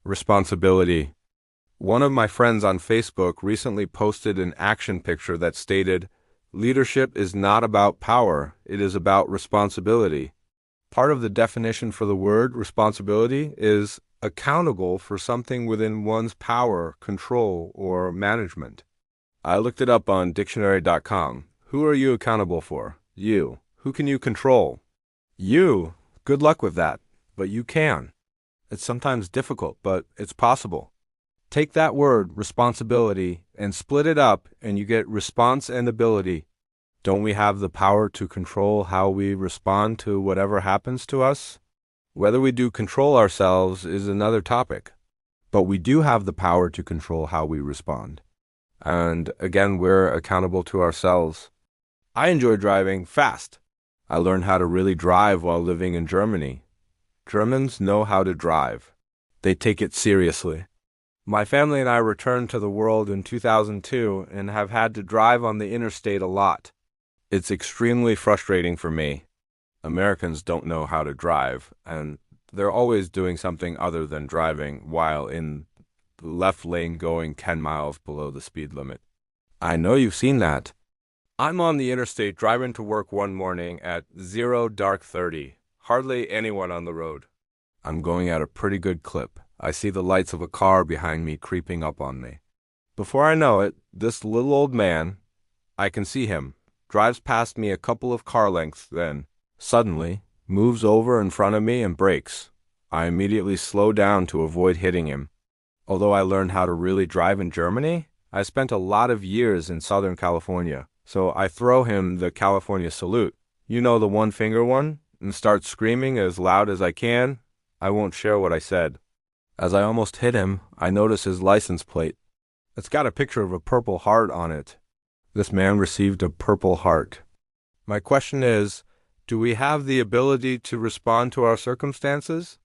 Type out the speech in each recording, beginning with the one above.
Responsibility. One of my friends on Facebook recently posted an action picture that stated, "Leadership is not about power, it is about responsibility." Part of the definition for the word responsibility is accountable for something within one's power, control, or management. I looked it up on dictionary.com. Who are you accountable for? You. Who can you control? You. Good luck with that, but you can. It's sometimes difficult, but it's possible. Take that word, responsibility, and split it up, and you get response and ability. Don't we have the power to control how we respond to whatever happens to us? Whether we do control ourselves is another topic, but we do have the power to control how we respond. And again, we're accountable to ourselves. I enjoy driving fast. I learned how to really drive while living in Germany. Germans know how to drive. They take it seriously. My family and I returned to the world in 2002 and have had to drive on the interstate a lot. It's extremely frustrating for me. Americans don't know how to drive, and they're always doing something other than driving while in the left lane going 10 miles below the speed limit. I know you've seen that. I'm on the interstate driving to work one morning at 0:30. Hardly anyone on the road. I'm going at a pretty good clip. I see the lights of a car behind me creeping up on me. Before I know it, this little old man, I can see him, drives past me a couple of car lengths, then, suddenly, moves over in front of me and brakes. I immediately slow down to avoid hitting him. Although I learned how to really drive in Germany, I spent a lot of years in Southern California, so I throw him the California salute. You know, the one finger one? And start screaming as loud as I can. I won't share what I said. As I almost hit him, I notice his license plate. It's got a picture of a Purple Heart on it. This man received a Purple Heart. My question is, do we have the ability to respond to our circumstances?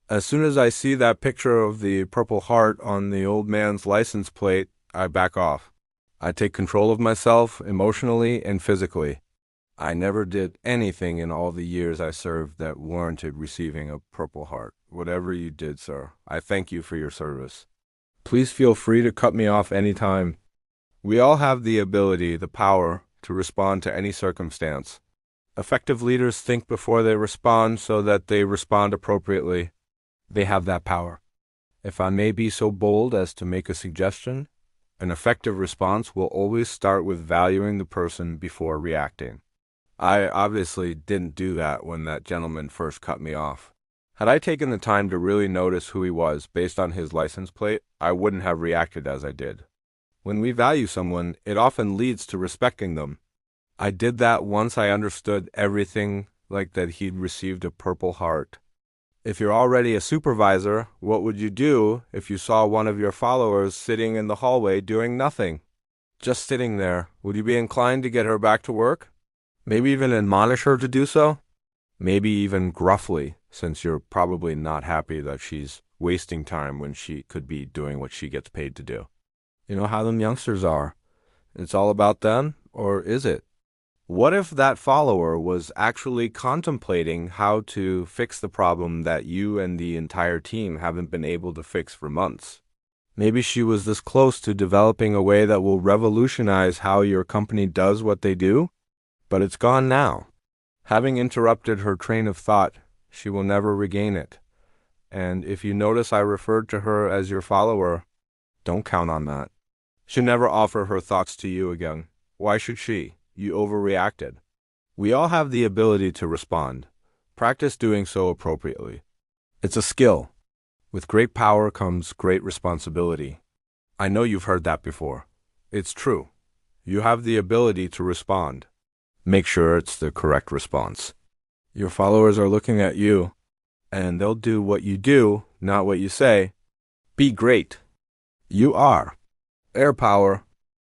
As soon as I see that picture of the Purple Heart on the old man's license plate, I back off. I take control of myself emotionally and physically. I never did anything in all the years I served that warranted receiving a Purple Heart. Whatever you did, sir, I thank you for your service. Please feel free to cut me off anytime. We all have the ability, the power, to respond to any circumstance. Effective leaders think before they respond so that they respond appropriately. They have that power. If I may be so bold as to make a suggestion, an effective response will always start with valuing the person before reacting. I obviously didn't do that when that gentleman first cut me off. Had I taken the time to really notice who he was based on his license plate, I wouldn't have reacted as I did. When we value someone, it often leads to respecting them. I did that once I understood everything, like that he'd received a Purple Heart. If you're already a supervisor, what would you do if you saw one of your followers sitting in the hallway doing nothing? Just sitting there, would you be inclined to get her back to work? Maybe even admonish her to do so? Maybe even gruffly, since you're probably not happy that she's wasting time when she could be doing what she gets paid to do. You know how them youngsters are. It's all about them, or is it? What if that follower was actually contemplating how to fix the problem that you and the entire team haven't been able to fix for months? Maybe she was this close to developing a way that will revolutionize how your company does what they do, but it's gone now. Having interrupted her train of thought, she will never regain it. And if you notice I referred to her as your follower, don't count on that. She'll never offer her thoughts to you again. Why should she? You overreacted. We all have the ability to respond. Practice doing so appropriately. It's a skill. With great power comes great responsibility. I know you've heard that before. It's true. You have the ability to respond. Make sure it's the correct response. Your followers are looking at you, and they'll do what you do, not what you say. Be great. You are. Air power.